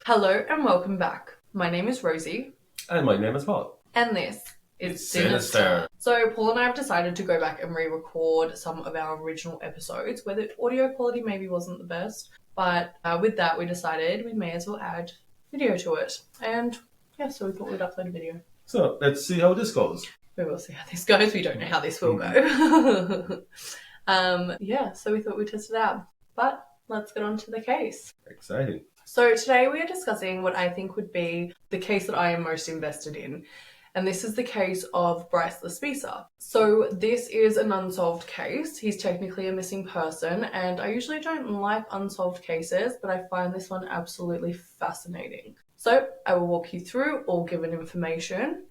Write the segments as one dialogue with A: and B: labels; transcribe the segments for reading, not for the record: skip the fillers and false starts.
A: Hello and welcome back. My name is Rosie.
B: And my name is Paul.
A: And this is
B: Sinister.
A: So Paul and I have decided to go back and re-record some of our original episodes where the audio quality maybe wasn't the best. But with that, we decided we may as well add video to it. And yeah, so we thought we'd upload a video.
B: So let's see how this goes.
A: We will see how this goes. We don't know how this will go. So we thought we'd test it out. But let's get on to the case.
B: Exciting.
A: So today we are discussing what I think would be the case that I am most invested in. And this is the case of Bryce Laspisa. So this is an unsolved case. He's technically a missing person, and I usually don't like unsolved cases, but I find this one absolutely fascinating. So I will walk you through all given information,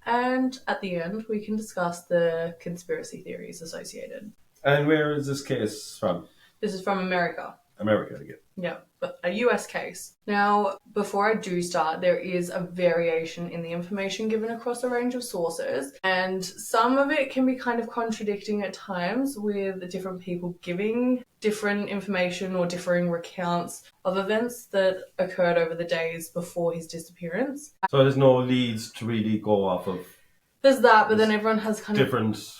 A: and at the end we can discuss the conspiracy theories associated.
B: And where is this case from?
A: This is from America.
B: America again.
A: Yeah, but a US case. Now, before I do start, there is a variation in the information given across a range of sources, and some of it can be kind of contradicting at times with different people giving different information or differing recounts of events that occurred over the days before his disappearance.
B: So there's no leads to really go off of.
A: There's that, but then everyone has kind of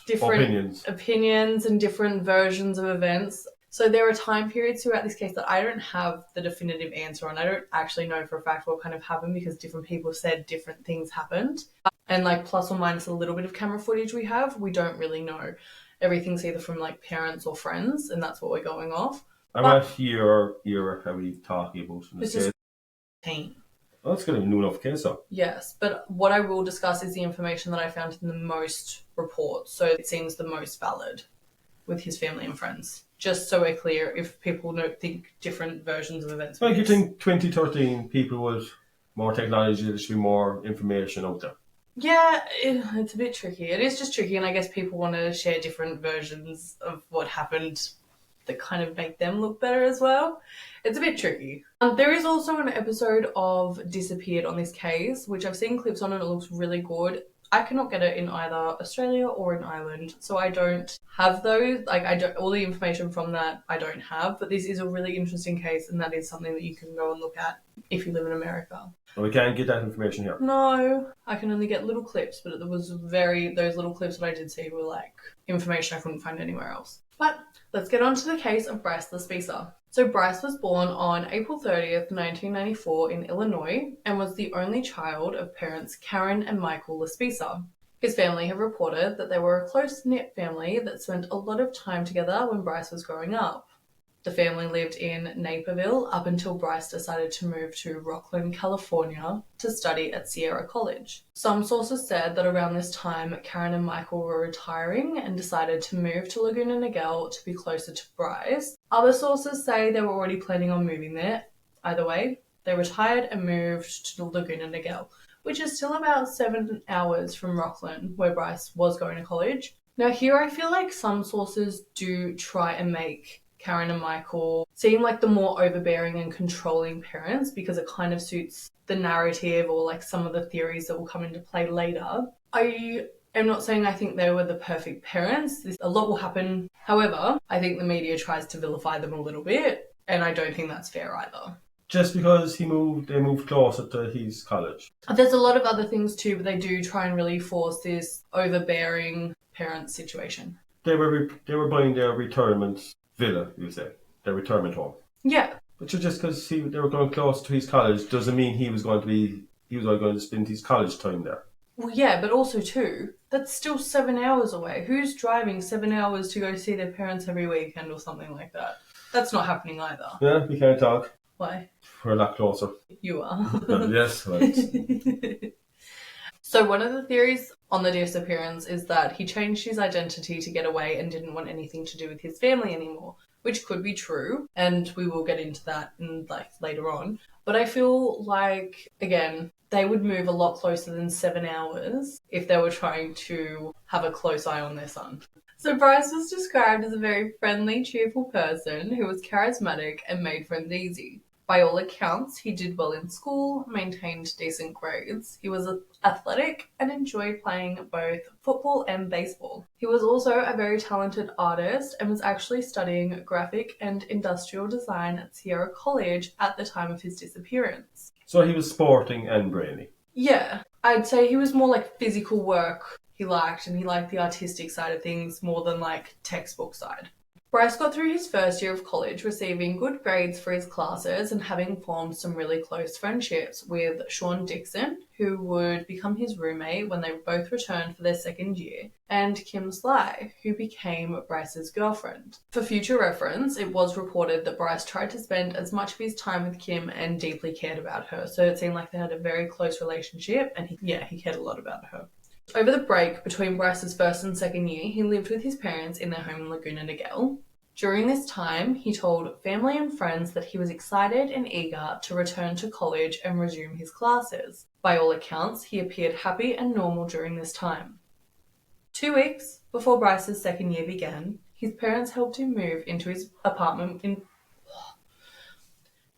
B: different
A: opinions and different versions of events. So there are time periods throughout this case that I don't have the definitive answer on. I don't actually know for a fact what kind of happened because different people said different things happened. And like plus or minus a little bit of camera footage we have, we don't really know. Everything's either from like parents or friends, and that's what we're going off.
B: And what year are we talking about?
A: This is 18.
B: Well, that's going to be a new enough case, though.
A: Yes, but what I will discuss is the information that I found in the most reports. So it seems the most valid with his family and friends. Just so we're clear, if people don't think different versions of events.
B: Well, you think 2013 people with more technology, there should be more information out there.
A: Yeah, it's a bit tricky. It is just tricky, and I guess people want to share different versions of what happened that kind of make them look better as well. It's a bit tricky. There is also an episode of Disappeared on this case, which I've seen clips on and it looks really good. I cannot get it in either Australia or in Ireland, so I don't have those. All the information from that I don't have, but this is a really interesting case, and that is something that you can go and look at if you live in America.
B: Well, we can't get that information here.
A: No, I can only get little clips, but those little clips that I did see were like information I couldn't find anywhere else. But let's get on to the case of Bryce Laspisa. So Bryce was born on April 30th, 1994 in Illinois and was the only child of parents Karen and Michael Laspisa. His family have reported that they were a close-knit family that spent a lot of time together when Bryce was growing up. The family lived in Naperville up until Bryce decided to move to Rocklin, California to study at Sierra College. Some sources said that around this time, Karen and Michael were retiring and decided to move to Laguna Niguel to be closer to Bryce. Other sources say they were already planning on moving there. Either way, they retired and moved to Laguna Niguel, which is still about 7 hours from Rocklin, where Bryce was going to college. Now here I feel like some sources do try and make Karen and Michael seem like the more overbearing and controlling parents because it kind of suits the narrative or like some of the theories that will come into play later. I am not saying I think they were the perfect parents. A lot will happen. However, I think the media tries to vilify them a little bit, and I don't think that's fair either.
B: Just because they moved closer to his college.
A: There's a lot of other things too, but they do try and really force this overbearing parent situation.
B: They were buying their retirement villa, you say, their retirement home.
A: Yeah.
B: But just because they were going close to his college doesn't mean he was going to spend his college time there.
A: Well, yeah, but also too, that's still 7 hours away. Who's driving 7 hours to go see their parents every weekend or something like that? That's not happening either.
B: Yeah, we can't talk.
A: Why?
B: We're a lot closer.
A: You are.
B: Yes, right.
A: So one of the theories on the disappearance is that he changed his identity to get away and didn't want anything to do with his family anymore, which could be true, and we will get into that later on. But I feel like, again, they would move a lot closer than 7 hours if they were trying to have a close eye on their son. So Bryce was described as a very friendly, cheerful person who was charismatic and made friends easy. By all accounts, he did well in school, maintained decent grades. He was athletic and enjoyed playing both football and baseball. He was also a very talented artist and was actually studying graphic and industrial design at Sierra College at the time of his disappearance.
B: So he was sporting and brainy.
A: Yeah, I'd say he was more like physical work he liked, and he liked the artistic side of things more than like textbook side. Bryce got through his first year of college receiving good grades for his classes and having formed some really close friendships with Sean Dixon, who would become his roommate when they both returned for their second year, and Kim Sly, who became Bryce's girlfriend. For future reference, it was reported that Bryce tried to spend as much of his time with Kim and deeply cared about her, so it seemed like they had a very close relationship, and he cared a lot about her. Over the break between Bryce's first and second year, he lived with his parents in their home in Laguna Niguel. During this time, he told family and friends that he was excited and eager to return to college and resume his classes. By all accounts, he appeared happy and normal during this time. 2 weeks before Bryce's second year began, his parents helped him move into his apartment in...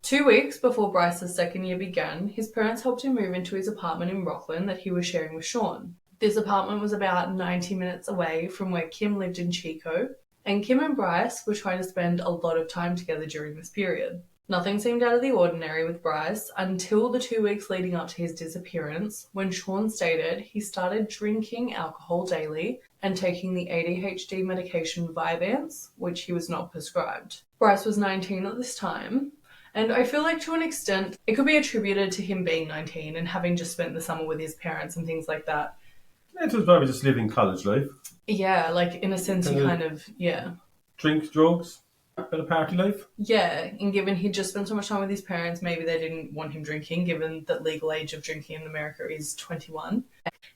A: 2 weeks before Bryce's second year began, his parents helped him move into his apartment in Rockland that he was sharing with Sean. This apartment was about 90 minutes away from where Kim lived in Chico, and Kim and Bryce were trying to spend a lot of time together during this period. Nothing seemed out of the ordinary with Bryce until the 2 weeks leading up to his disappearance, when Sean stated he started drinking alcohol daily and taking the ADHD medication Vyvanse, which he was not prescribed. Bryce was 19 at this time, and I feel like to an extent it could be attributed to him being 19 and having just spent the summer with his parents and things like that.
B: It was probably just living college life.
A: Yeah, like in a sense you kind of, yeah.
B: Drink, drugs, bit of party life.
A: Yeah, and given he'd just spent so much time with his parents, maybe they didn't want him drinking, given that legal age of drinking in America is 21.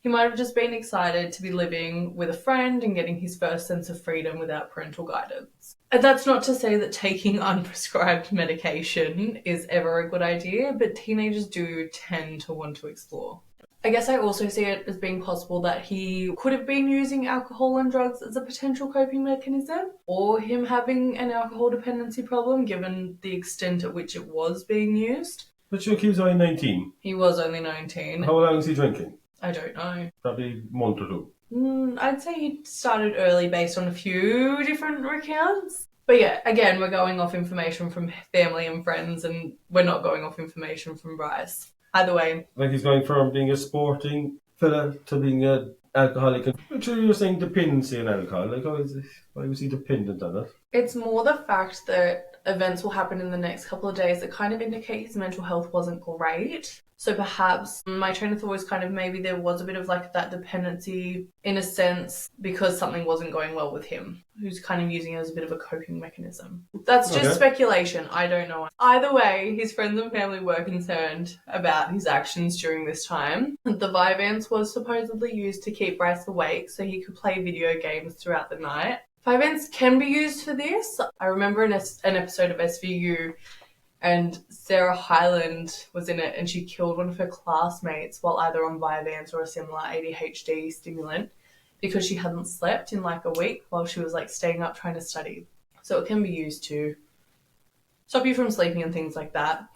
A: He might have just been excited to be living with a friend and getting his first sense of freedom without parental guidance. And that's not to say that taking unprescribed medication is ever a good idea, but teenagers do tend to want to explore. I guess I also see it as being possible that he could have been using alcohol and drugs as a potential coping mechanism, or him having an alcohol dependency problem given the extent at which it was being used.
B: But he was only 19.
A: He was only 19.
B: How long was he drinking?
A: I don't know.
B: Probably a month or two.
A: I'd say he started early based on a few different accounts. But yeah, again, we're going off information from family and friends, and we're not going off information from Bryce. Either way.
B: Like he's going from being a sporting fella to being an alcoholic. But you're saying dependency on alcohol. Like, why was he dependent on it?
A: It's more the fact that events will happen in the next couple of days that kind of indicate his mental health wasn't great. So perhaps my train of thought was kind of maybe there was a bit of like that dependency in a sense because something wasn't going well with him, who's kind of using it as a bit of a coping mechanism. That's just speculation. I don't know. Either way, his friends and family were concerned about his actions during this time. The Vyvanse was supposedly used to keep Bryce awake so he could play video games throughout the night. Vyvanse can be used for this. I remember an episode of SVU and Sarah Hyland was in it and she killed one of her classmates while either on Vyvanse or a similar ADHD stimulant because she hadn't slept in like a week while she was like staying up trying to study. So it can be used to stop you from sleeping and things like that.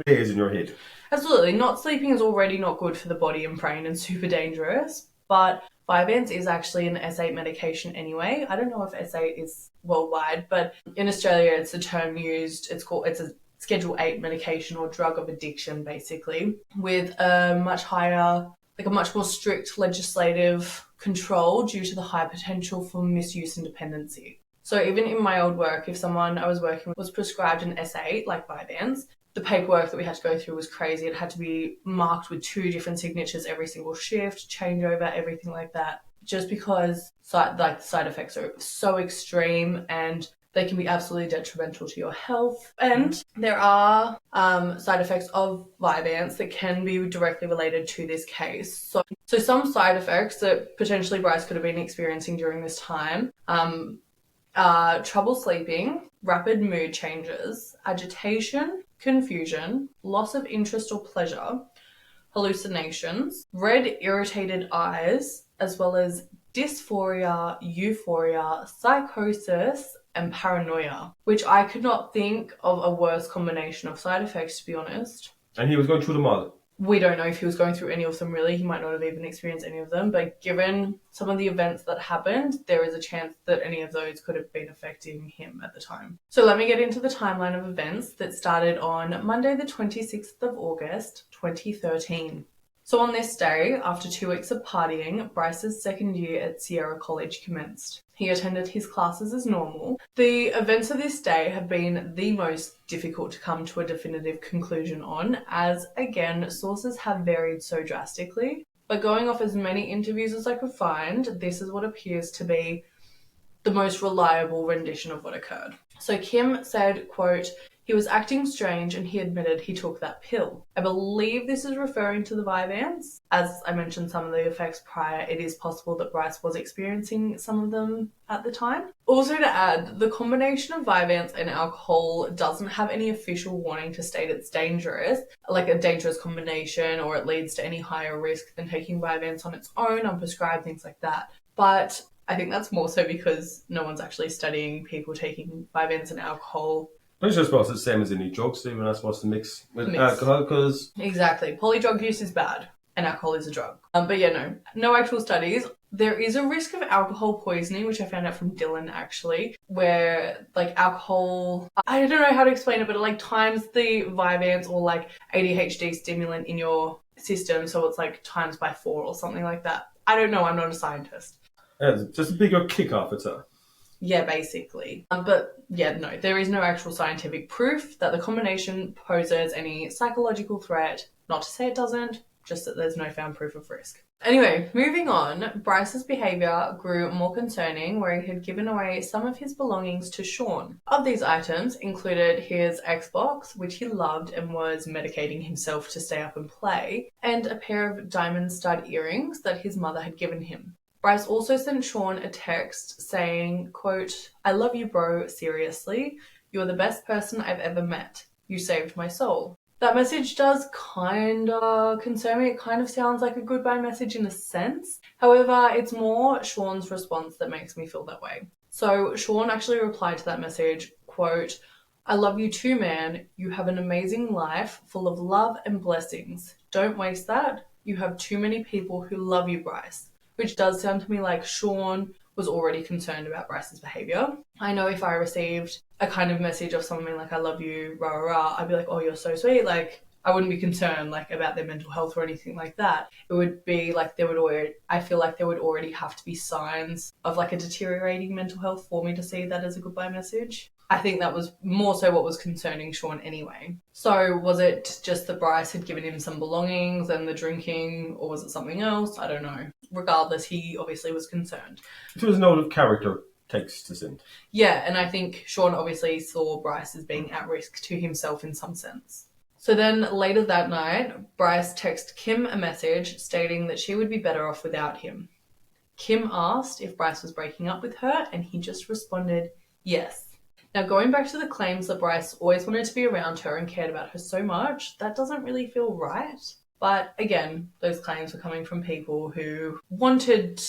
B: It is in your head.
A: Absolutely. Not sleeping is already not good for the body and brain and super dangerous, but Vyvanse is actually an S8 medication anyway. I don't know if S8 is worldwide, but in Australia it's the term used. It's a Schedule 8 medication or drug of addiction, basically, with a much higher, like a much more strict legislative control due to the high potential for misuse and dependency. So even in my old work, if someone I was working with was prescribed an S8, like Vyvanse, the paperwork that we had to go through was crazy. It had to be marked with 2 different signatures every single shift, changeover, everything like that, just because the side effects are so extreme and they can be absolutely detrimental to your health. And there are side effects of Vyvanse that can be directly related to this case. So some side effects that potentially Bryce could have been experiencing during this time are trouble sleeping, rapid mood changes, agitation, confusion, loss of interest or pleasure, hallucinations, red irritated eyes, as well as dysphoria, euphoria, psychosis, and paranoia, which I could not think of a worse combination of side effects, to be honest.
B: And he was going through them all.
A: We don't know if he was going through any of them really. He might not have even experienced any of them, but given some of the events that happened, there is a chance that any of those could have been affecting him at the time. So let me get into the timeline of events that started on Monday the 26th of August, 2013. So on this day, after 2 weeks of partying, Bryce's second year at Sierra College commenced. He attended his classes as normal. The events of this day have been the most difficult to come to a definitive conclusion on, as, again, sources have varied so drastically. But going off as many interviews as I could find, this is what appears to be the most reliable rendition of what occurred. So Kim said, quote, "He was acting strange and he admitted he took that pill." I believe this is referring to the Vyvanse. As I mentioned some of the effects prior, it is possible that Bryce was experiencing some of them at the time. Also to add, the combination of Vyvanse and alcohol doesn't have any official warning to state it's dangerous, like a dangerous combination, or it leads to any higher risk than taking Vyvanse on its own, unprescribed, things like that. But I think that's more so because no one's actually studying people taking Vyvanse and alcohol.
B: I just suppose it's the same as any drugs, so you're not supposed to mix with alcohol, because...
A: Exactly. Polydrug use is bad, and alcohol is a drug. But yeah, no actual studies. There is a risk of alcohol poisoning, which I found out from Dylan, actually, where, like, alcohol... I don't know how to explain it, but it, like, times the Vyvanse or, like, ADHD stimulant in your system, so it's, like, times by 4 or something like that. I don't know. I'm not a scientist.
B: Yeah, just a bigger kick off itself.
A: Yeah, basically. But yeah, no, there is no actual scientific proof that the combination poses any psychological threat. Not to say it doesn't, just that there's no found proof of risk. Anyway, moving on, Bryce's behaviour grew more concerning, where he had given away some of his belongings to Sean. Of these items included his Xbox, which he loved and was medicating himself to stay up and play, and a pair of diamond stud earrings that his mother had given him. Bryce also sent Sean a text saying, quote, "I love you, bro, seriously. You're the best person I've ever met. You saved my soul." That message does kinda concern me. It kind of sounds like a goodbye message in a sense. However, it's more Sean's response that makes me feel that way. So Sean actually replied to that message, quote, "I love you too, man. You have an amazing life full of love and blessings. Don't waste that. You have too many people who love you, Bryce." Which does sound to me like Sean was already concerned about Bryce's behaviour. I know if I received a kind of message of someone being like, "I love you, rah, rah, rah," I'd be like, "Oh, you're so sweet." Like, I wouldn't be concerned like about their mental health or anything like that. It would be like I feel like there would already have to be signs of like a deteriorating mental health for me to see that as a goodbye message. I think that was more so what was concerning Sean anyway. So was it just that Bryce had given him some belongings and the drinking, or was it something else? I don't know. Regardless, he obviously was concerned.
B: It was a note of character text to send.
A: Yeah, and I think Sean obviously saw Bryce as being at risk to himself in some sense. So then later that night, Bryce texted Kim a message stating that she would be better off without him. Kim asked if Bryce was breaking up with her, and he just responded, yes. Now, going back to the claims that Bryce always wanted to be around her and cared about her so much, that doesn't really feel right. But again, those claims were coming from people who wanted,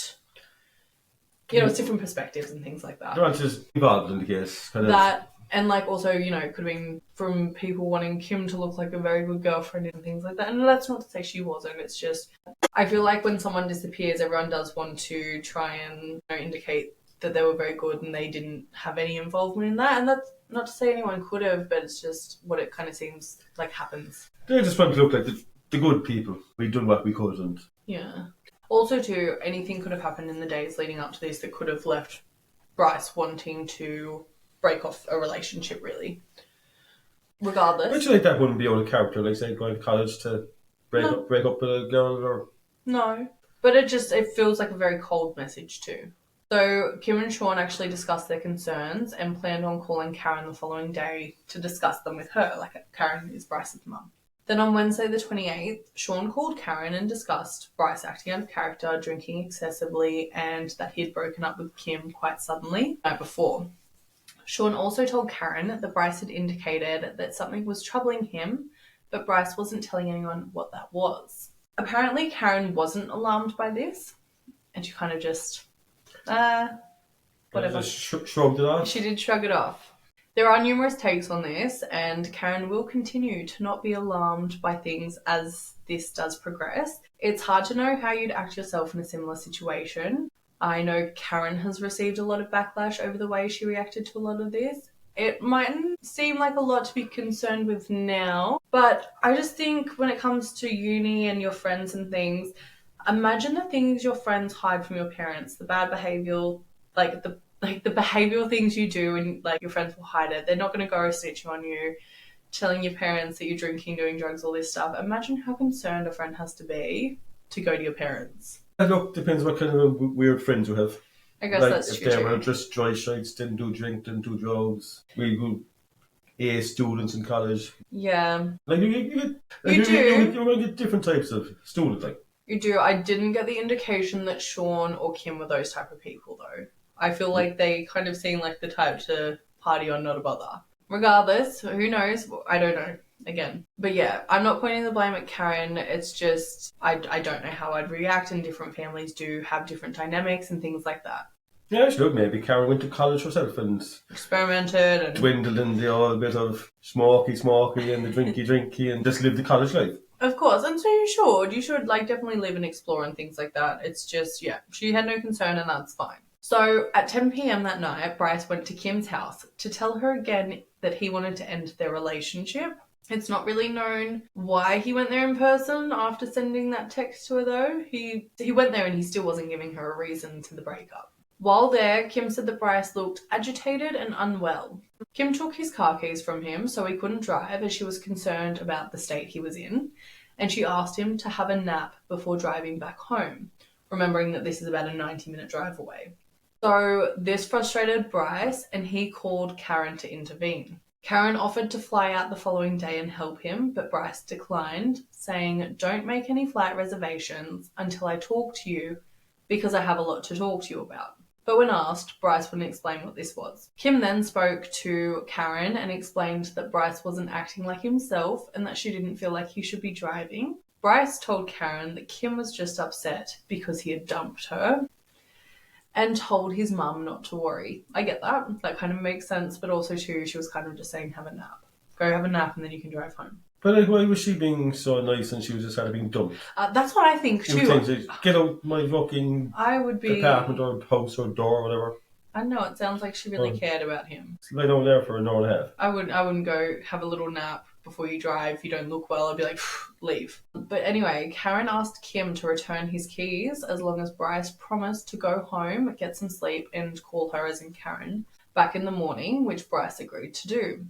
A: it's different perspectives and things like that.
B: They're not just involved in the case.
A: That, and like also, it could have been from people wanting Kim to look like a very good girlfriend and things like that. And that's not to say she wasn't. It's just, I feel like when someone disappears, everyone does want to try and indicate that they were very good and they didn't have any involvement in that. And that's not to say anyone could have, but it's just what it kind of seems like happens.
B: They just want to look like the good people. We've done what we could. And
A: yeah. Also, too, anything could have happened in the days leading up to this that could have left Bryce wanting to break off a relationship, really. Regardless.
B: Which like that wouldn't be out of character, like say going to college to break up with a girl or...
A: No. But it feels like a very cold message, too. So Kim and Sean actually discussed their concerns and planned on calling Karen the following day to discuss them with her, like Karen is Bryce's mum. Then on Wednesday the 28th, Sean called Karen and discussed Bryce acting out of character, drinking excessively, and that he had broken up with Kim quite suddenly the night before. Sean also told Karen that Bryce had indicated that something was troubling him, but Bryce wasn't telling anyone what that was. Apparently Karen wasn't alarmed by this, and she kind of just... whatever.
B: Just shrugged it off.
A: She did shrug it off. There are numerous takes on this, and Karen will continue to not be alarmed by things as this does progress. It's hard to know how you'd act yourself in a similar situation. I know Karen has received a lot of backlash over the way she reacted to a lot of this. It mightn't seem like a lot to be concerned with now, but I just think when it comes to uni and your friends and things, imagine the things your friends hide from your parents, the bad behaviour, the behavioural things you do, and like your friends will hide it. They're not going to go snitching on you, telling your parents that you're drinking, doing drugs, all this stuff. Imagine how concerned a friend has to be to go to your parents.
B: Look, depends what kind of weird friends you have.
A: I guess that's true.
B: If they were just dry shites, didn't do drink, didn't do drugs, really good A students in college.
A: Yeah.
B: Like you're going to get different types of students. Like
A: you do. I didn't get the indication that Sean or Kim were those type of people, though. I feel like they kind of seem like the type to party on, not a bother. Regardless, who knows? I don't know. Again. But yeah, I'm not pointing the blame at Karen. It's just, I don't know how I'd react, and different families do have different dynamics and things like that.
B: Yeah, look, maybe Karen went to college herself and
A: experimented and
B: dwindled in the old bit of smoky and the drinky and just lived the college life.
A: Of course, and so you should like definitely live and explore and things like that. It's just, yeah, she had no concern and that's fine. So at 10 p.m. that night, Bryce went to Kim's house to tell her again that he wanted to end their relationship. It's not really known why he went there in person after sending that text to her, though. He went there and he still wasn't giving her a reason to the breakup. While there, Kim said that Bryce looked agitated and unwell. Kim took his car keys from him so he couldn't drive, as she was concerned about the state he was in, and she asked him to have a nap before driving back home, remembering that this is about a 90-minute drive away. So this frustrated Bryce, and he called Karen to intervene. Karen offered to fly out the following day and help him, but Bryce declined, saying, "Don't make any flight reservations until I talk to you, because I have a lot to talk to you about." But when asked, Bryce wouldn't explain what this was. Kim then spoke to Karen and explained that Bryce wasn't acting like himself and that she didn't feel like he should be driving. Bryce told Karen that Kim was just upset because he had dumped her, and told his mum not to worry. I get that. That kind of makes sense, but also too, she was kind of just saying, have a nap. Go have a nap and then you can drive home.
B: But like, why was she being so nice and she was just kind of being dumped?
A: That's what I think too.
B: Get out my fucking apartment or house or door or whatever.
A: I don't know, it sounds like she really cared about him.
B: Lie down there for an hour and a half.
A: I wouldn't go have a little nap before you drive. If you don't look well, I'd be like, leave. But anyway, Karen asked Kim to return his keys as long as Bryce promised to go home, get some sleep, and call her, as in Karen, back in the morning, which Bryce agreed to do.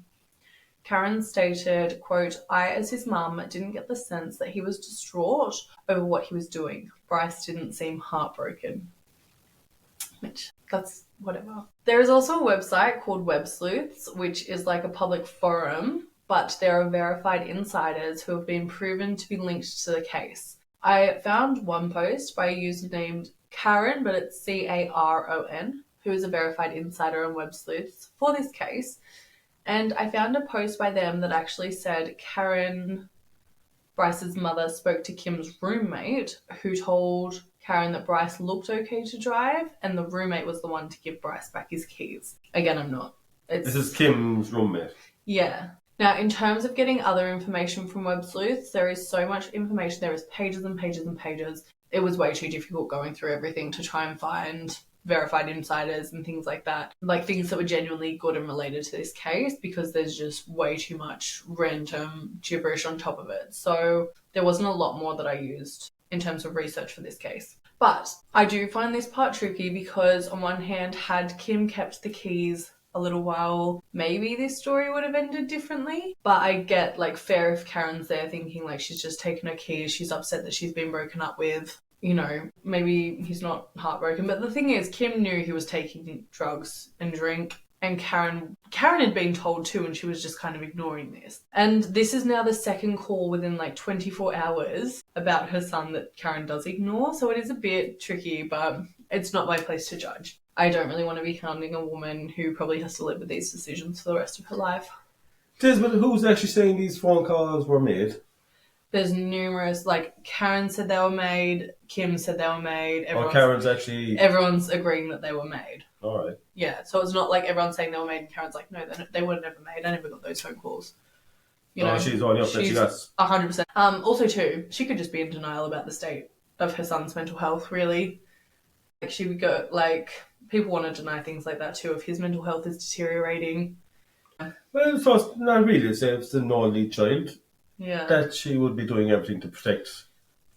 A: Karen stated, quote, "I, as his mum, didn't get the sense that he was distraught over what he was doing. Bryce didn't seem heartbroken." Which, that's whatever. There is also a website called Web Sleuths, which is like a public forum, but there are verified insiders who have been proven to be linked to the case. I found one post by a user named Karen, but it's Caron, who is a verified insider on Web Sleuths for this case. And I found a post by them that actually said Karen, Bryce's mother, spoke to Kim's roommate, who told Karen that Bryce looked okay to drive, and the roommate was the one to give Bryce back his keys. Again, I'm not.
B: This is Kim's roommate.
A: Yeah. Now, in terms of getting other information from Web Sleuths, there is so much information. There is pages and pages and pages. It was way too difficult going through everything to try and find verified insiders and things like that. Like things that were genuinely good and related to this case, because there's just way too much random gibberish on top of it. So there wasn't a lot more that I used in terms of research for this case. But I do find this part tricky because on one hand, had Kim kept the keys a little while, maybe this story would have ended differently. But I get like fair if Karen's there thinking like she's just taken her keys, she's upset that she's been broken up with. You know, maybe he's not heartbroken. But the thing is, Kim knew he was taking drugs and drink. And Karen had been told too, and she was just kind of ignoring this. And this is now the second call within like 24 hours about her son that Karen does ignore. So it is a bit tricky, but it's not my place to judge. I don't really want to be hounding a woman who probably has to live with these decisions for the rest of her life.
B: But who's actually saying these phone calls were made?
A: There's numerous, like Karen said they were made, Kim said they were made. Everyone's
B: Karen's actually...
A: Everyone's agreeing that they were made.
B: All right.
A: Yeah, so it's not like everyone's saying they were made and Karen's like, no, they were never made. I never got those phone calls. You know,
B: She's only up that she
A: she's
B: got.
A: 100%. Also, too, she could just be in denial about the state of her son's mental health, really. Like, she would go, like, people want to deny things like that, too, if his mental health is deteriorating.
B: Well, first, not really. It's the only child
A: Yeah.
B: that she would be doing everything to protect.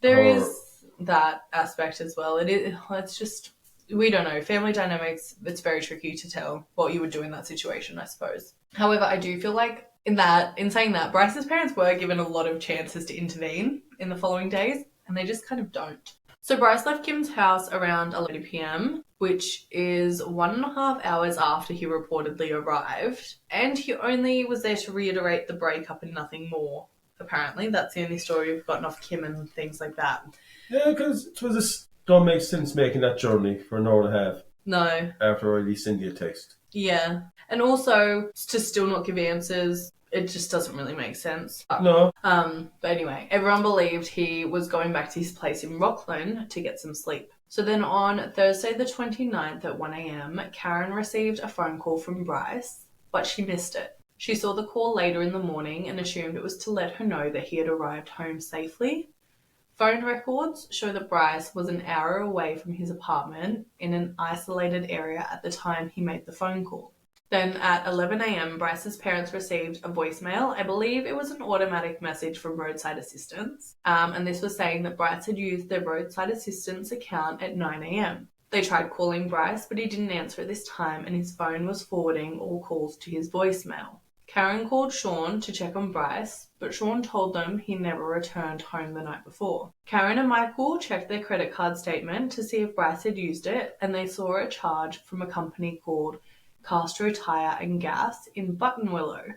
A: There
B: her.
A: is that aspect as well. It's just, we don't know. Family dynamics, it's very tricky to tell what you would do in that situation, I suppose. However, I do feel like in saying that, Bryce's parents were given a lot of chances to intervene in the following days, and they just kind of don't. So Bryce left Kim's house around 11 p.m., which is 1.5 hours after he reportedly arrived, and he only was there to reiterate the breakup and nothing more. Apparently, that's the only story we've gotten off Kim and things like that.
B: Yeah, because don't make sense making that journey for an hour and a half.
A: No.
B: After already sending you a text.
A: Yeah. And also, to still not give answers, it just doesn't really make sense.
B: No.
A: But anyway, everyone believed he was going back to his place in Rockland to get some sleep. So then on Thursday the 29th at 1 a.m, Karen received a phone call from Bryce, but she missed it. She saw the call later in the morning and assumed it was to let her know that he had arrived home safely. Phone records show that Bryce was an hour away from his apartment in an isolated area at the time he made the phone call. Then at 11 a.m, Bryce's parents received a voicemail. I believe it was an automatic message from roadside assistance. And this was saying that Bryce had used their roadside assistance account at 9 a.m. They tried calling Bryce, but he didn't answer at this time, and his phone was forwarding all calls to his voicemail. Karen called Sean to check on Bryce, but Sean told them he never returned home the night before. Karen and Michael checked their credit card statement to see if Bryce had used it, and they saw a charge from a company called Castro Tire and Gas in Buttonwillow,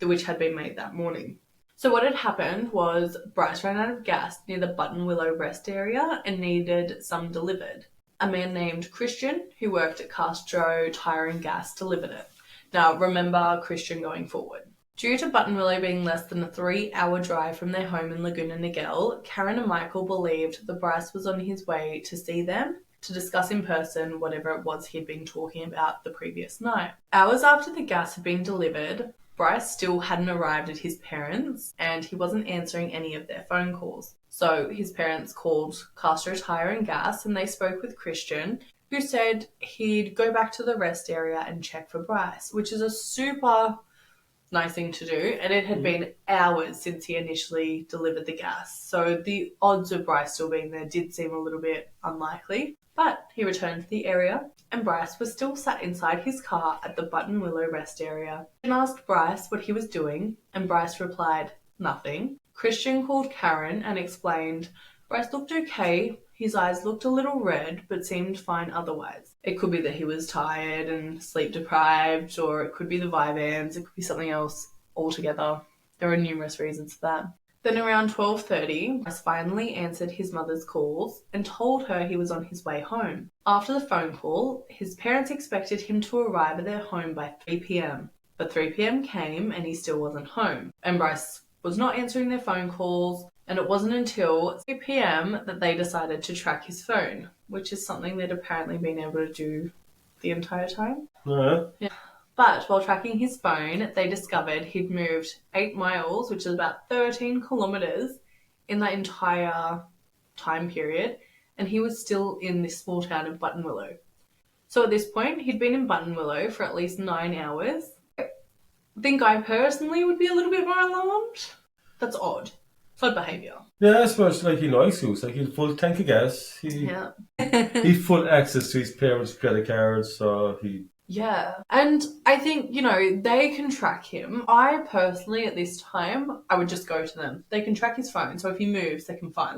A: which had been made that morning. So what had happened was Bryce ran out of gas near the Buttonwillow rest area and needed some delivered. A man named Christian, who worked at Castro Tire and Gas, delivered it. Now, remember Christian going forward. Due to Buttonwillow being less than a 3-hour drive from their home in Laguna Niguel, Karen and Michael believed that Bryce was on his way to see them to discuss in person whatever it was he'd been talking about the previous night. Hours after the gas had been delivered, Bryce still hadn't arrived at his parents' and he wasn't answering any of their phone calls. So his parents called Castro Tire and Gas and they spoke with Christian, who said he'd go back to the rest area and check for Bryce, which is a super nice thing to do. And it had been hours since he initially delivered the gas. So the odds of Bryce still being there did seem a little bit unlikely. But he returned to the area and Bryce was still sat inside his car at the Buttonwillow rest area. And asked Bryce what he was doing and Bryce replied, nothing. Christian called Karen and explained Bryce looked okay. His eyes looked a little red, but seemed fine otherwise. It could be that he was tired and sleep deprived, or it could be the Vyvanse, it could be something else altogether. There are numerous reasons for that. Then around 12:30, Bryce finally answered his mother's calls and told her he was on his way home. After the phone call, his parents expected him to arrive at their home by 3 p.m. But 3 p.m. came and he still wasn't home. And Bryce was not answering their phone calls. And it wasn't until 3 p.m. that they decided to track his phone, which is something they'd apparently been able to do the entire time. Yeah. But while tracking his phone, they discovered he'd moved 8 miles, which is about 13 kilometers, in that entire time period, and he was still in this small town of Buttonwillow. So at this point, he'd been in Buttonwillow for at least 9 hours. I think I personally would be a little bit more alarmed. That's odd. Odd behaviour.
B: Yeah, I suppose like he likes you. Like he'd full tank of gas.
A: Yeah.
B: He'd full access to his parents' credit cards, so he.
A: Yeah. And I think, they can track him. I personally, at this time, I would just go to them. They can track his phone, so if he moves, they can find,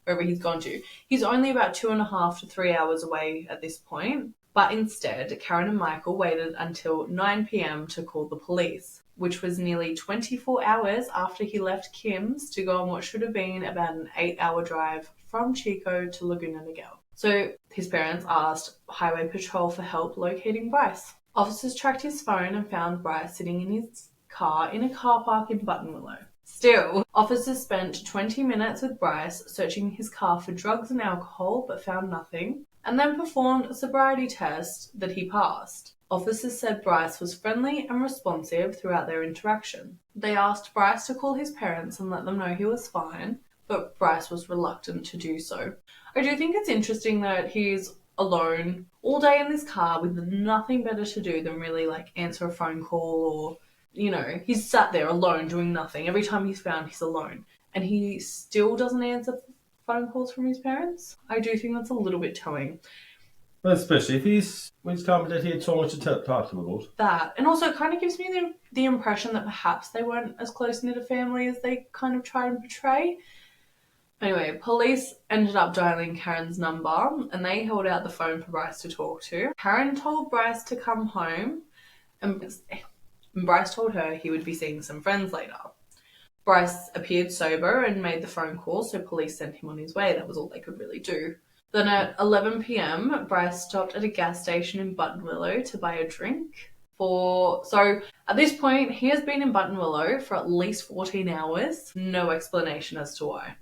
A: wherever he's gone to. He's only about 2.5 to 3 hours away at this point. But instead, Karen and Michael waited until 9 p.m. to call the police, which was nearly 24 hours after he left Kim's to go on what should have been about an 8-hour drive from Chico to Laguna Niguel. So his parents asked Highway Patrol for help locating Bryce. Officers tracked his phone and found Bryce sitting in his car in a car park in Buttonwillow. Still, officers spent 20 minutes with Bryce searching his car for drugs and alcohol but found nothing. and then performed a sobriety test that he passed. Officers said Bryce was friendly and responsive throughout their interaction. They asked Bryce to call his parents and let them know he was fine, but Bryce was reluctant to do so. I do think it's interesting that he's alone all day in this car with nothing better to do than really answer a phone call, or he's sat there alone doing nothing. Every time he's found, he's alone, and he still doesn't answer phone calls from his parents. I do think that's a little bit telling.
B: Well, especially if when he's told me that he had so much to talk to him about.
A: That, and also it kind of gives me the impression that perhaps they weren't as close-knit a family as they kind of try and portray. Anyway, police ended up dialing Karen's number and they held out the phone for Bryce to talk to. Karen told Bryce to come home and Bryce told her he would be seeing some friends later. Bryce appeared sober and made the phone call, so police sent him on his way. That was all they could really do. Then at 11 p.m, Bryce stopped at a gas station in Buttonwillow to buy a drink. So at this point, he has been in Buttonwillow for at least 14 hours. No explanation as to why.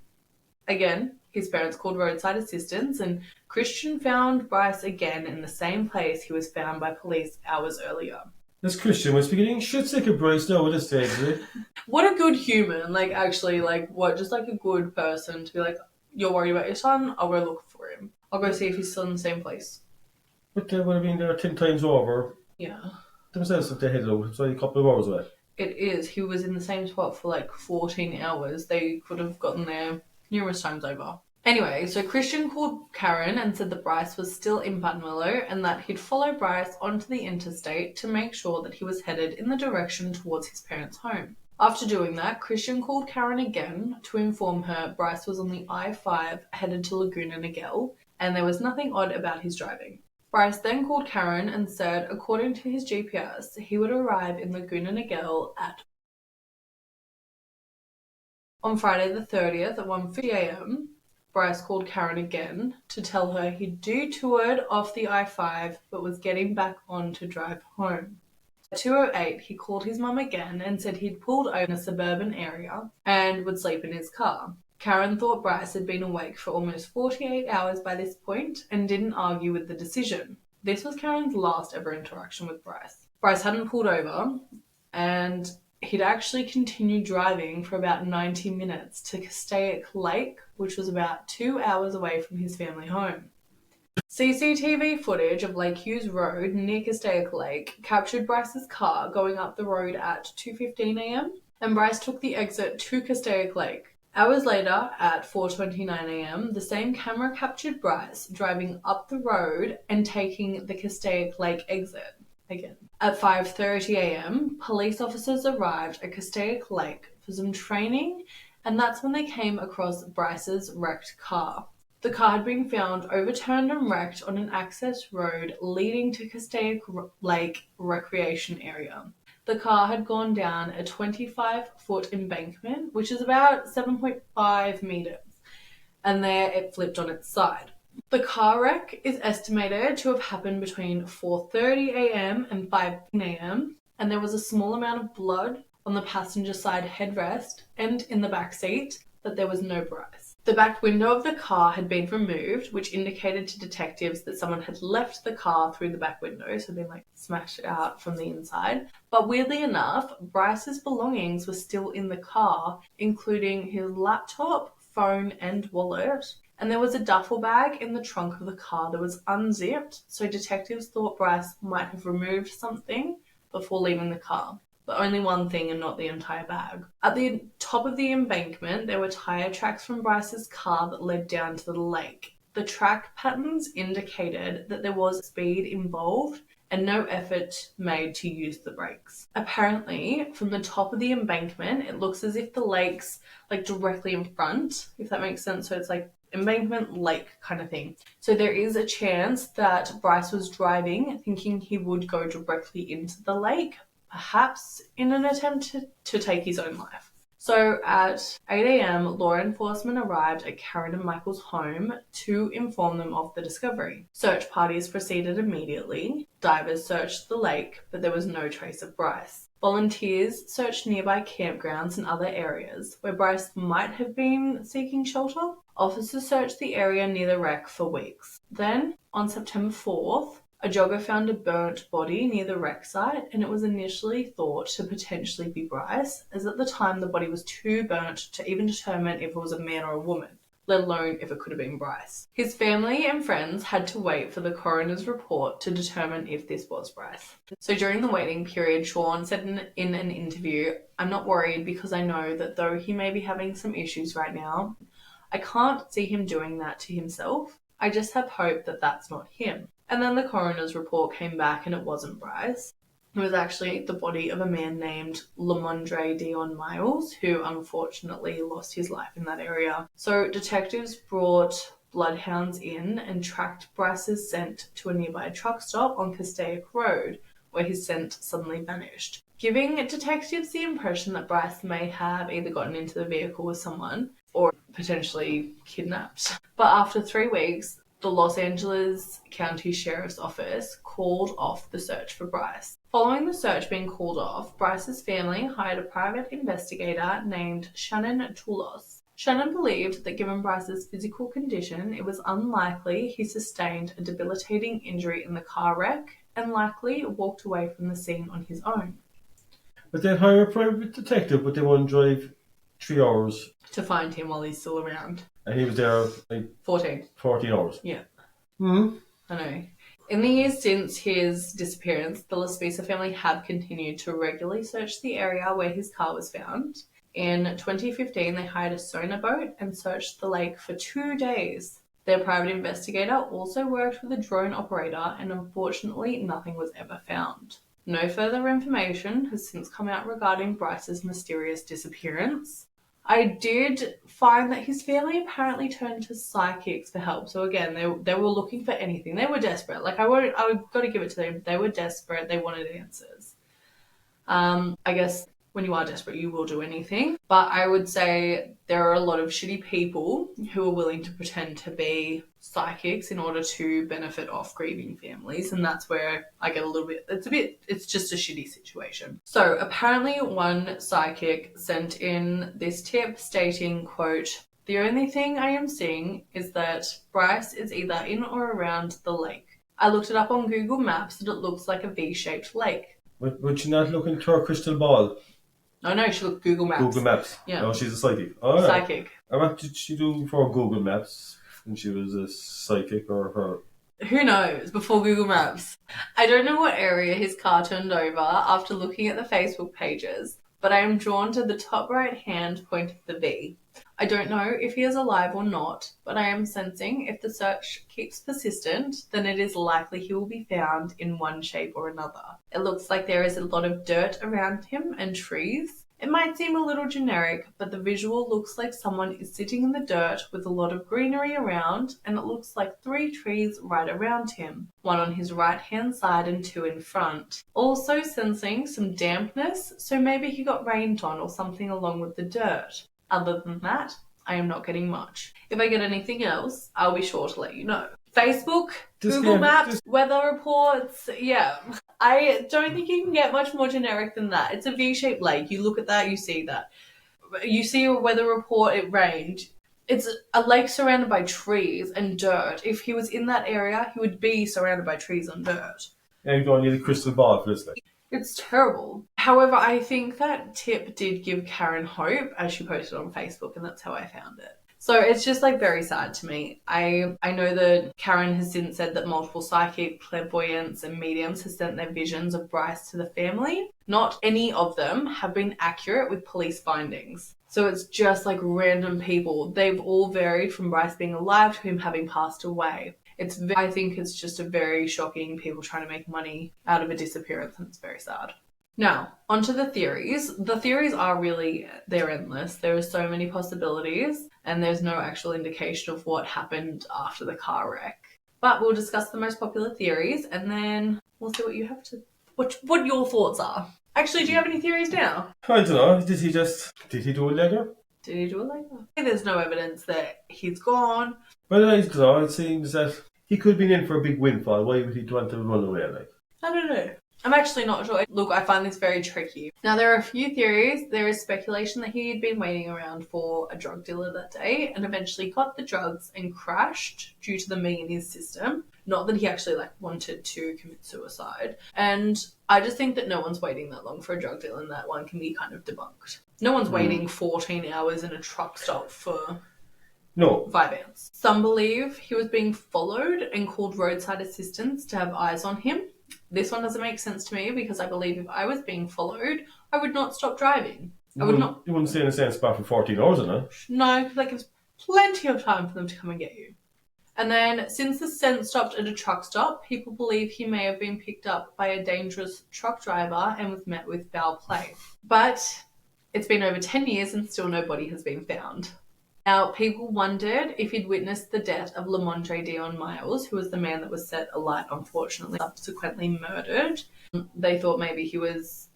A: Again, his parents called roadside assistance and Christian found Bryce again in the same place he was found by police hours earlier.
B: This Christian must be getting shit sick of Bryce now at this stage, is he?
A: What a good human, just a good person to be like, you're worried about your son, I'll go look for him. I'll go see if he's still in the same place.
B: But they would have been there 10 times over.
A: Yeah.
B: Themselves if they headed out, it's only a couple of hours away.
A: It is. He was in the same spot for 14 hours. They could have gotten there numerous times over. Anyway, so Christian called Karen and said that Bryce was still in Buttonwillow and that he'd follow Bryce onto the interstate to make sure that he was headed in the direction towards his parents' home. After doing that, Christian called Karen again to inform her Bryce was on the I-5 headed to Laguna Niguel and there was nothing odd about his driving. Bryce then called Karen and said, according to his GPS, he would arrive in Laguna Niguel on Friday the 30th at 1:50 a.m. Bryce called Karen again to tell her he'd detoured off the I-5 but was getting back on to drive home. At 2:08, he called his mum again and said he'd pulled over in a suburban area and would sleep in his car. Karen thought Bryce had been awake for almost 48 hours by this point and didn't argue with the decision. This was Karen's last ever interaction with Bryce. Bryce hadn't pulled over and he'd actually continued driving for about 90 minutes to Castaic Lake, which was about 2 hours away from his family home. CCTV footage of Lake Hughes Road near Castaic Lake captured Bryce's car going up the road at 2:15 a.m. and Bryce took the exit to Castaic Lake. Hours later, at 4:29 a.m, the same camera captured Bryce driving up the road and taking the Castaic Lake exit again. At 5:30 a.m, police officers arrived at Castaic Lake for some training, and that's when they came across Bryce's wrecked car. The car had been found overturned and wrecked on an access road leading to Castaic Lake Recreation Area. The car had gone down a 25-foot embankment, which is about 7.5 meters, and there it flipped on its side. The car wreck is estimated to have happened between 4:30 a.m. and 5 a.m, and there was a small amount of blood on the passenger side headrest and in the back seat, but there was no Bryce. The back window of the car had been removed, which indicated to detectives that someone had left the car through the back window, so been smashed out from the inside. But weirdly enough, Bryce's belongings were still in the car, including his laptop, phone, and wallet. And there was a duffel bag in the trunk of the car that was unzipped, so detectives thought Bryce might have removed something before leaving the car. But only one thing and not the entire bag. At the top of the embankment, there were tyre tracks from Bryce's car that led down to the lake. The track patterns indicated that there was speed involved and no effort made to use the brakes. Apparently, from the top of the embankment, it looks as if the lake's directly in front, if that makes sense. So it's embankment lake kind of thing. So there is a chance that Bryce was driving thinking he would go directly into the lake, perhaps in an attempt to take his own life. So at 8 a.m, law enforcement arrived at Karen and Michael's home to inform them of the discovery. Search parties proceeded immediately. Divers searched the lake, but there was no trace of Bryce. Volunteers searched nearby campgrounds and other areas where Bryce might have been seeking shelter. Officers searched the area near the wreck for weeks. Then, on September 4th, a jogger found a burnt body near the wreck site, and it was initially thought to potentially be Bryce, as at the time the body was too burnt to even determine if it was a man or a woman, let alone if it could have been Bryce. His family and friends had to wait for the coroner's report to determine if this was Bryce. So during the waiting period, Sean said in an interview, "I'm not worried because I know that though he may be having some issues right now, I can't see him doing that to himself. I just have hope that that's not him." And then the coroner's report came back and it wasn't Bryce. It was actually the body of a man named Lamondre Dion Miles, who unfortunately lost his life in that area. So detectives brought bloodhounds in and tracked Bryce's scent to a nearby truck stop on Castaic Road, where his scent suddenly vanished, giving detectives the impression that Bryce may have either gotten into the vehicle with someone or potentially kidnapped. But after 3 weeks, the Los Angeles County Sheriff's Office called off the search for Bryce. Following the search being called off, Bryce's family hired a private investigator named Shannon Toulos. Shannon believed that given Bryce's physical condition, it was unlikely he sustained a debilitating injury in the car wreck and likely walked away from the scene on his own.
B: But they'd hire a private detective, but they won't drive 3 hours.
A: To find him while he's still around.
B: And he was there like
A: 14
B: hours.
A: Yeah.
B: Mm-hmm.
A: I know. In the years since his disappearance, the Laspisa family have continued to regularly search the area where his car was found. In 2015, they hired a sonar boat and searched the lake for 2 days. Their private investigator also worked with a drone operator, and unfortunately, nothing was ever found. No further information has since come out regarding Bryce's mysterious disappearance. I did find that his family apparently turned to psychics for help. So again, they were looking for anything. They were desperate. Like I got to give it to them. They were desperate. They wanted answers. I guess when you are desperate, you will do anything. But I would say there are a lot of shitty people who are willing to pretend to be psychics in order to benefit off grieving families. And that's where I get it's just a shitty situation. So apparently one psychic sent in this tip stating, quote, "The only thing I am seeing is that Bryce is either in or around the lake. I looked it up on Google Maps and it looks like a V-shaped lake."
B: Would you not look into her crystal ball?
A: Oh no, she looked Google Maps.
B: Google Maps.
A: Yeah.
B: Oh, she's a psychic. Oh,
A: psychic.
B: And what did she do for Google Maps when she was a psychic or her?
A: Who knows, before Google Maps. I don't know what area his car turned over after looking at the Facebook pages, but I am drawn to the top right hand point of the V. I don't know if he is alive or not, but I am sensing if the search keeps persistent, then it is likely he will be found in one shape or another. It looks like there is a lot of dirt around him and trees. It might seem a little generic, but the visual looks like someone is sitting in the dirt with a lot of greenery around, and it looks like 3 trees right around him, 1 on his right-hand side and 2 in front. Also sensing some dampness, so maybe he got rained on or something along with the dirt. Other than that, I am not getting much. If I get anything else, I'll be sure to let you know. Facebook, Google Maps, weather reports, yeah. I don't think you can get much more generic than that. It's a V-shaped lake. You look at that, you see that. You see a weather report, it rained. It's a lake surrounded by trees and dirt. If he was in that area, he would be surrounded by trees and dirt.
B: And you don't need a crystal ball for this thing.
A: It's terrible. However, I think that tip did give Karen hope as she posted on Facebook, and that's how I found it. So it's just like very sad to me. I know that Karen has since said that multiple psychic, clairvoyants and mediums have sent their visions of Bryce to the family. Not any of them have been accurate with police findings. So it's just like random people. They've all varied from Bryce being alive to him having passed away. I think it's just a very shocking people trying to make money out of a disappearance, and it's very sad. Now, onto the theories. The theories are really, they're endless. There are so many possibilities, and there's no actual indication of what happened after the car wreck. But we'll discuss the most popular theories, and then we'll see what your thoughts are. Actually, do you have any theories now?
B: I don't know. Did he do a letter?
A: Did he do a letter? There's no evidence that he's gone.
B: Well, I don't know. It seems that he could have been in for a big windfall. Why would he want to run away like?
A: I don't know. I'm actually not sure. Look, I find this very tricky. Now, there are a few theories. There is speculation that he had been waiting around for a drug dealer that day and eventually got the drugs and crashed due to them being in his system. Not that he actually wanted to commit suicide. And I just think that no one's waiting that long for a drug deal, and that one can be kind of debunked. No one's waiting 14 hours in a truck stop for Vyvanse. Some believe he was being followed and called roadside assistance to have eyes on him. This one doesn't make sense to me because I believe if I was being followed, I would not stop driving.
B: You wouldn't stay in the same spot for 14 hours, no?
A: No, it was plenty of time for them to come and get you. And then, since the scent stopped at a truck stop, people believe he may have been picked up by a dangerous truck driver and was met with foul play. But it's been over 10 years and still no body has been found. Now, people wondered if he'd witnessed the death of Lamondre Dion Miles, who was the man that was set alight, unfortunately, subsequently murdered. They thought maybe he was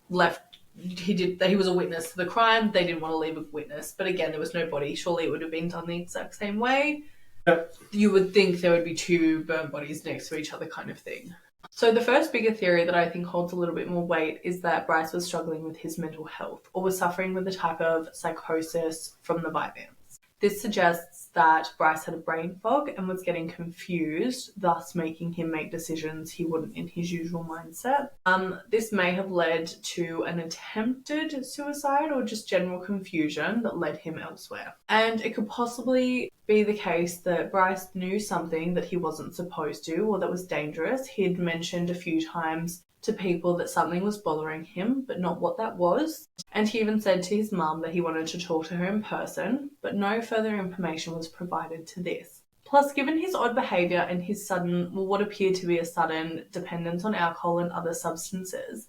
A: he was a witness to the crime. They didn't want to leave a witness. But again, there was no body. Surely it would have been done the exact same way.
B: Yep.
A: You would think there would be two burnt bodies next to each other kind of thing. So the first bigger theory that I think holds a little bit more weight is that Bryce was struggling with his mental health or was suffering with a type of psychosis from the Vyvanse. This suggests that Bryce had a brain fog and was getting confused, thus making him make decisions he wouldn't in his usual mindset. This may have led to an attempted suicide or just general confusion that led him elsewhere. And it could possibly be the case that Bryce knew something that he wasn't supposed to or that was dangerous. He'd mentioned a few times to people that something was bothering him, but not what that was. And he even said to his mum that he wanted to talk to her in person, but no further information was provided to this. Plus, given his odd behaviour and his what appeared to be a sudden dependence on alcohol and other substances,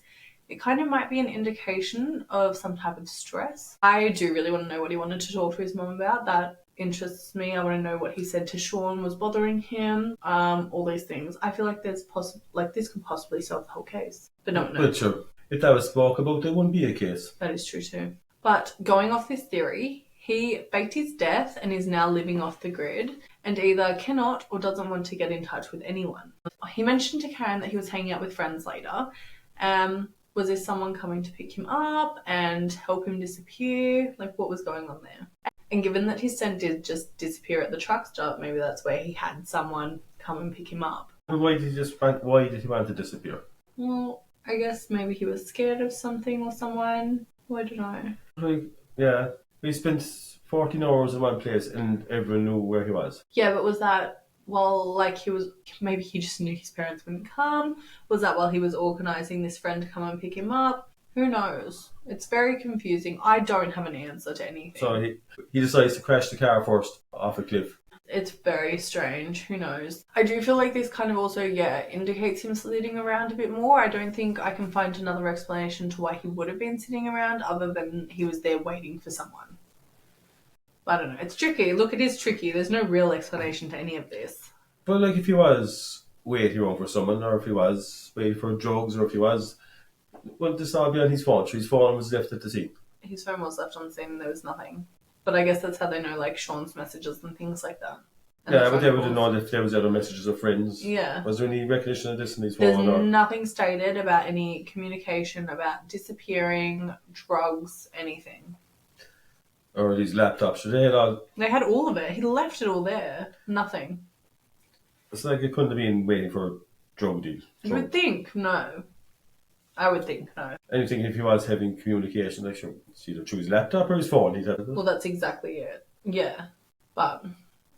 A: it kind of might be an indication of some type of stress. I do really want to know what he wanted to talk to his mum about. That interests me. I want to know what he said to Sean was bothering him. All these things. I feel like this could possibly solve the whole case, but no one knows.
B: But sure, if that was spoke about, there wouldn't be a case.
A: That is true too. But going off this theory, he faked his death and is now living off the grid and either cannot or doesn't want to get in touch with anyone. He mentioned to Karen that he was hanging out with friends later. Was there someone coming to pick him up and help him disappear? What was going on there? And given that his son did just disappear at the truck stop, maybe that's where he had someone come and pick him up.
B: And why did he want to disappear?
A: Well, I guess maybe he was scared of something or someone. I don't know.
B: Yeah. He spent 14 hours in one place and everyone knew where he was.
A: Yeah, but was that maybe he just knew his parents wouldn't come? Was that while he was organising this friend to come and pick him up? Who knows? It's very confusing. I don't have an answer to anything.
B: So he decides to crash the car first off a cliff.
A: It's very strange. Who knows? I do feel like this kind of also, indicates him sitting around a bit more. I don't think I can find another explanation to why he would have been sitting around other than he was there waiting for someone. I don't know. It's tricky. Look, it is tricky. There's no real explanation to any of this.
B: But if he was waiting around for someone, or if he was waiting for drugs, or if he was... Wouldn't this all be on his phone? So his phone was left at the scene.
A: His phone was left on the scene and there was nothing. But I guess that's how they know, Sean's messages and things like that. And
B: but they would have known if there was other messages of friends.
A: Yeah.
B: Was there any recognition of this in his phone?
A: There's nothing stated about any communication about disappearing, drugs, anything.
B: Or his laptop. So
A: they had all of it. He left it all there. Nothing.
B: It's like it couldn't have been waiting for a drug deal.
A: You would think, no. I would think no.
B: Anything if he was having communication, it's either through his laptop or his phone.
A: Well, that's exactly it. Yeah, but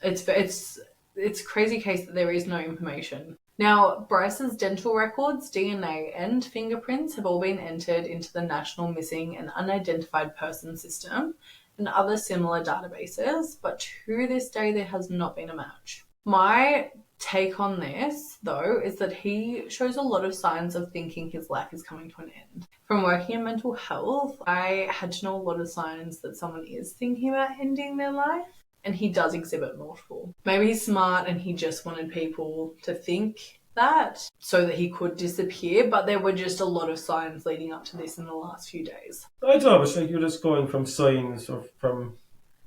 A: it's crazy case that there is no information. Now, Bryce's dental records, DNA, and fingerprints have all been entered into the National Missing and Unidentified Person System and other similar databases, but to this day there has not been a match. My take on this, though, is that he shows a lot of signs of thinking his life is coming to an end. From working in mental health, I had to know a lot of signs that someone is thinking about ending their life, and he does exhibit multiple. Maybe he's smart and he just wanted people to think that so that he could disappear, but there were just a lot of signs leading up to this in the last few days.
B: I don't know, it's you're just going from signs or from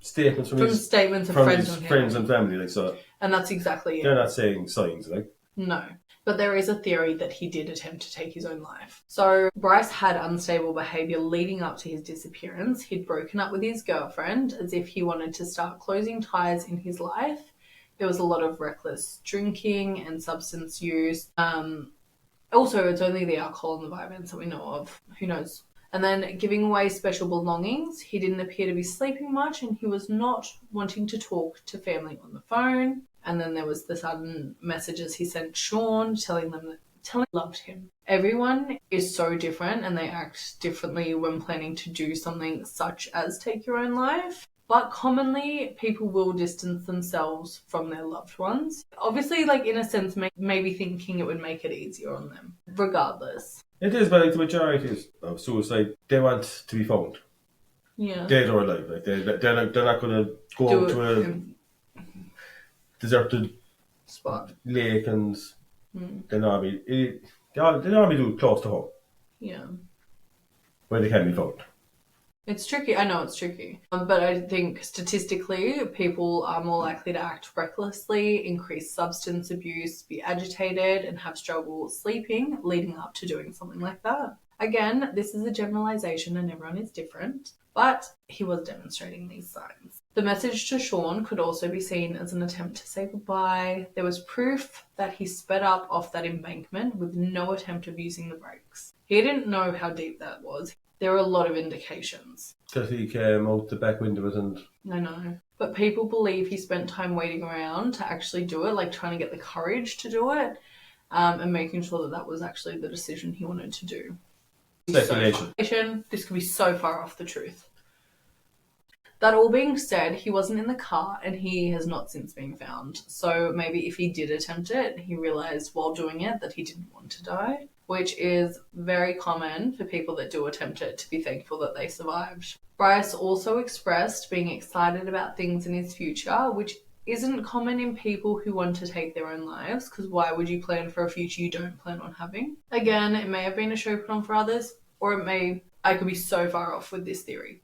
B: statements from his
A: friends
B: and family, so.
A: And that's exactly it.
B: They're not saying signs,
A: No. But there is a theory that he did attempt to take his own life. So Bryce had unstable behaviour leading up to his disappearance. He'd broken up with his girlfriend as if he wanted to start closing ties in his life. There was a lot of reckless drinking and substance use. Also, it's only the alcohol and the violence that we know of. Who knows? And then giving away special belongings. He didn't appear to be sleeping much, and he was not wanting to talk to family on the phone. And then there was the sudden messages he sent Sean telling he loved him. Everyone is so different and they act differently when planning to do something such as take your own life. But commonly, people will distance themselves from their loved ones. Obviously, like in a sense, maybe thinking it would make it easier on them. Regardless.
B: It is, but like the majority of suicide, they want to be found.
A: Yeah.
B: Dead or alive. Like they're not going to go out to a deserted
A: spot
B: lake and they normally do it close to home.
A: Yeah.
B: Where they can be found.
A: It's tricky. I know it's tricky. But I think statistically, people are more likely to act recklessly, increase substance abuse, be agitated, and have trouble sleeping leading up to doing something like that. Again, this is a generalization and everyone is different, but he was demonstrating these signs. The message to Sean could also be seen as an attempt to say goodbye. There was proof that he sped up off that embankment with no attempt of using the brakes. He didn't know how deep that was. There are a lot of indications.
B: Because he came out the back window and...
A: I know. But people believe he spent time waiting around to actually do it, like trying to get the courage to do it, and making sure that that was actually the decision he wanted to do.
B: Speculation.
A: This could be so far off the truth. That all being said, he wasn't in the car and he has not since been found. So maybe if he did attempt it, he realised while doing it that he didn't want to die, which is very common for people that do attempt it to be thankful that they survived. Bryce also expressed being excited about things in his future, which isn't common in people who want to take their own lives, because why would you plan for a future you don't plan on having? Again, it may have been a show put on for others, or I could be so far off with this theory.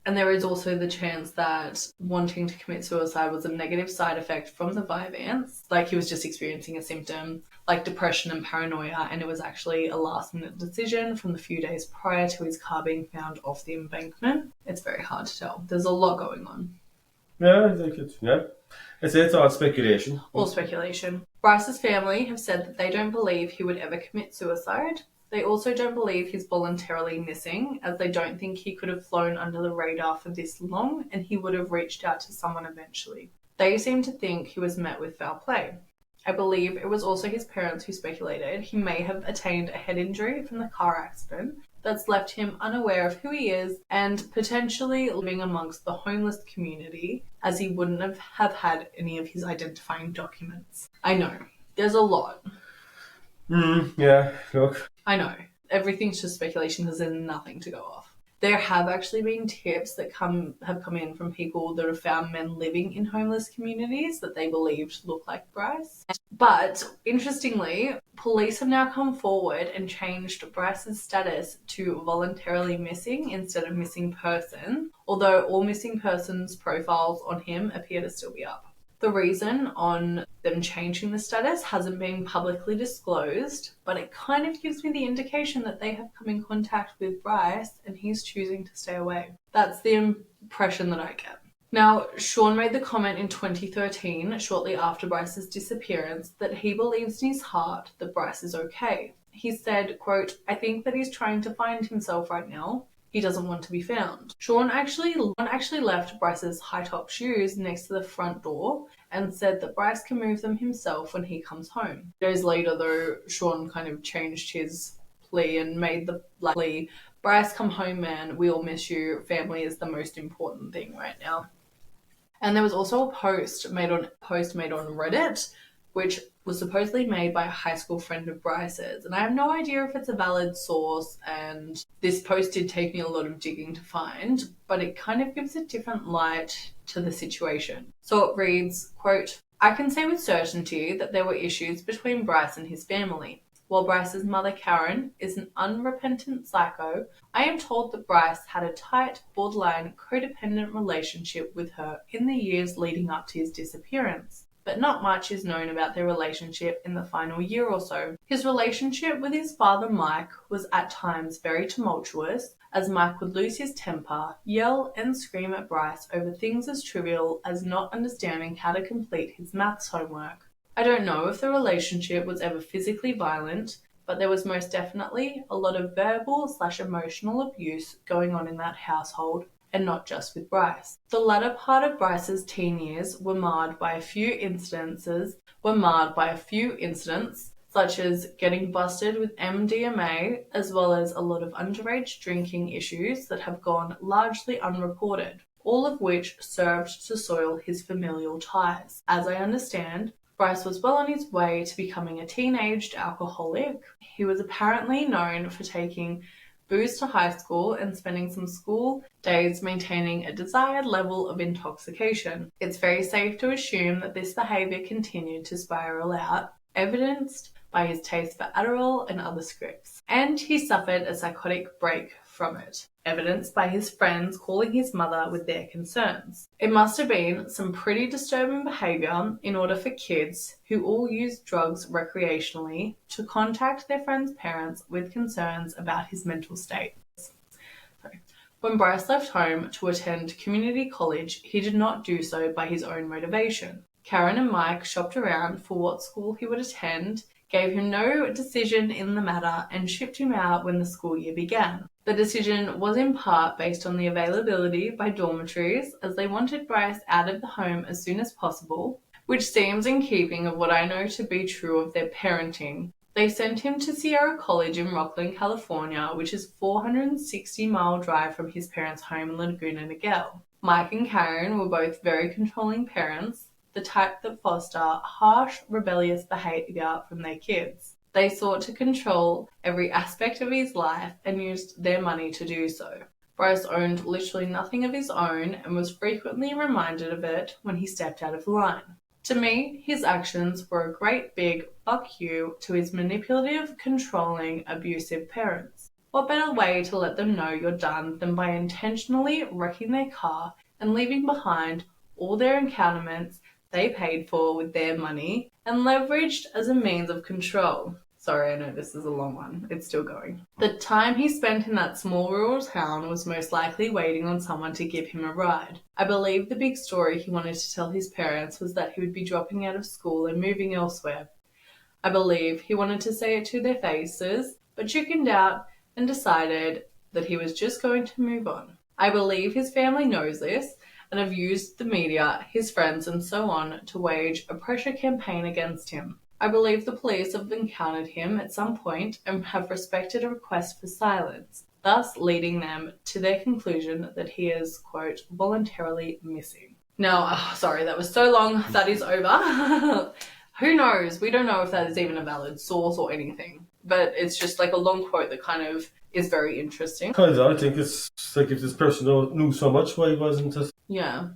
A: And there is also the chance that wanting to commit suicide was a negative side effect from the Vyvanse. Like he was just experiencing a symptom like depression and paranoia, and it was actually a last-minute decision from the few days prior to his car being found off the embankment. It's very hard to tell. There's a lot going on.
B: Yeah, I think it's all speculation.
A: All speculation. Bryce's family have said that they don't believe he would ever commit suicide. They also don't believe he's voluntarily missing, as they don't think he could have flown under the radar for this long and he would have reached out to someone eventually. They seem to think he was met with foul play. I believe it was also his parents who speculated he may have attained a head injury from the car accident that's left him unaware of who he is and potentially living amongst the homeless community, as he wouldn't have had any of his identifying documents. I know, there's a lot.
B: Yeah, look.
A: I know. Everything's just speculation because there's nothing to go off. There have actually been tips that have come in from people that have found men living in homeless communities that they believed look like Bryce. But interestingly, police have now come forward and changed Bryce's status to voluntarily missing instead of missing person, although all missing persons profiles on him appear to still be up. The reason on them changing the status hasn't been publicly disclosed, but it kind of gives me the indication that they have come in contact with Bryce and he's choosing to stay away. That's the impression that I get. Now, Sean made the comment in 2013, shortly after Bryce's disappearance, that he believes in his heart that Bryce is okay. He said, quote, "I think that he's trying to find himself right now. He doesn't want to be found." Sean actually left Bryce's high-top shoes next to the front door and said that Bryce can move them himself when he comes home. Days later, though, Sean kind of changed his plea and made the plea, "Bryce, come home, man. We all miss you. Family is the most important thing right now." And there was also a post made on Reddit, which was supposedly made by a high school friend of Bryce's. And I have no idea if it's a valid source, and this post did take me a lot of digging to find, but it kind of gives a different light to the situation. So it reads, quote, "I can say with certainty that there were issues between Bryce and his family. While Bryce's mother, Karen, is an unrepentant psycho, I am told that Bryce had a tight, borderline, codependent relationship with her in the years leading up to his disappearance. but not much is known about their relationship in the final year or so. His relationship with his father Mike was at times very tumultuous, as Mike would lose his temper, yell and scream at Bryce over things as trivial as not understanding how to complete his maths homework. I don't know if the relationship was ever physically violent, but there was most definitely a lot of verbal/emotional abuse going on in that household, and not just with Bryce. The latter part of Bryce's teen years were marred by a few incidents, such as getting busted with MDMA, as well as a lot of underage drinking issues that have gone largely unreported, all of which served to soil his familial ties. As I understand, Bryce was well on his way to becoming a teenaged alcoholic. He was apparently known for taking booze to high school and spending some school days maintaining a desired level of intoxication. It's very safe to assume that this behavior continued to spiral out, evidenced by his taste for Adderall and other scripts. And he suffered a psychotic break from it, evidenced by his friends calling his mother with their concerns. It must have been some pretty disturbing behavior in order for kids who all use drugs recreationally to contact their friends' parents with concerns about his mental state. When Bryce left home to attend community college, he did not do so by his own motivation. Karen and Mike shopped around for what school he would attend, gave him no decision in the matter, and shipped him out when the school year began. The decision was in part based on the availability by dormitories, as they wanted Bryce out of the home as soon as possible, which seems in keeping of what I know to be true of their parenting. They sent him to Sierra College in Rockland, California, which is a 460-mile drive from his parents' home in Laguna Niguel. Mike and Karen were both very controlling parents, the type that foster harsh, rebellious behavior from their kids. They sought to control every aspect of his life and used their money to do so. Bryce owned literally nothing of his own and was frequently reminded of it when he stepped out of line. To me, his actions were a great big fuck you to his manipulative, controlling, abusive parents. What better way to let them know you're done than by intentionally wrecking their car and leaving behind all their encounterments they paid for with their money and leveraged as a means of control. Sorry, I know this is a long one. It's still going. The time he spent in that small rural town was most likely waiting on someone to give him a ride. I believe the big story he wanted to tell his parents was that he would be dropping out of school and moving elsewhere. I believe he wanted to say it to their faces, but chickened out and decided that he was just going to move on. I believe his family knows this and have used the media, his friends, and so on to wage a pressure campaign against him. I believe the police have encountered him at some point and have respected a request for silence, thus leading them to their conclusion that he is, quote, voluntarily missing. Now, sorry, that was so long. That is over. Who knows? We don't know if that is even a valid source or anything. But it's just like a long quote that kind of is very interesting.
B: Kind of, I think it's like if this person knew so much, why wasn't it?
A: Yeah.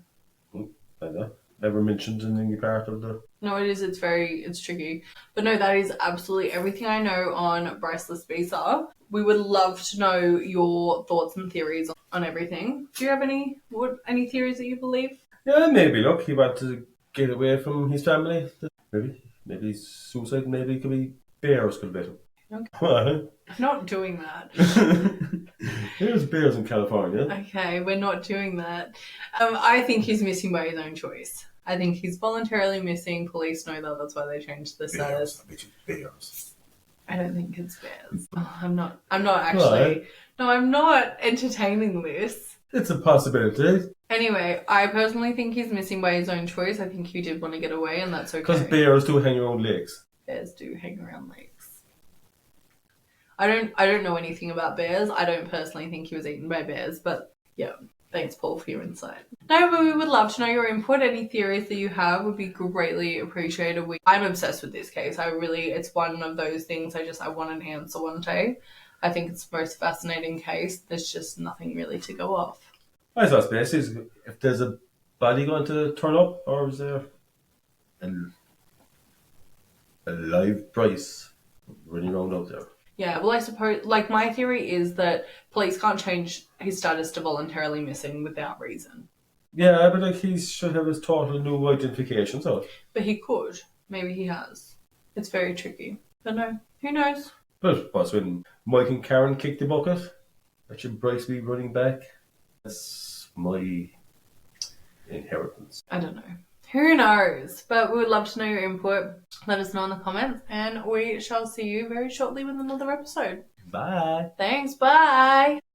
B: I know. Never mentioned in any part of the...
A: No, it is. It's tricky. But no, that is absolutely everything I know on Bryce Laspisa. We would love to know your thoughts and theories on everything. Do you have any theories that you believe?
B: Yeah, maybe. Look, he wanted to get away from his family. Maybe he's suicide. Maybe it could be bears could beat him.
A: Okay.
B: What?
A: I'm not doing that.
B: There's bears in California.
A: Okay, we're not doing that. I think he's missing by his own choice. I think he's voluntarily missing. Police know that. That's why they changed the status.
B: I bet you bears.
A: I don't think it's bears. Oh, I'm not actually. What? No, I'm not entertaining this.
B: It's a possibility.
A: Anyway, I personally think he's missing by his own choice. I think he did want to get away, and that's okay.
B: Because bears do hang around lakes.
A: Bears do hang around lakes. I don't know anything about bears. I don't personally think he was eaten by bears, but yeah. Thanks, Paul, for your insight. No, but we would love to know your input. Any theories that you have would be greatly appreciated. I'm obsessed with this case. It's one of those things I want an answer one day. I think it's the most fascinating case. There's just nothing really to go off.
B: I suppose basically, if there's a body going to turn up, or is there a live Bryce running around out there?
A: Yeah, well, I suppose, my theory is that police can't change his status to voluntarily missing without reason.
B: Yeah, but like he should have his total new identification, so.
A: But he could. Maybe he has. It's very tricky. But no, who knows?
B: But what's when Mike and Karen kicked the bucket? That should Bryce be running back? That's my inheritance.
A: I don't know. Who knows? But we would love to know your input. Let us know in the comments, and we shall see you very shortly with another episode.
B: Bye.
A: Thanks, bye!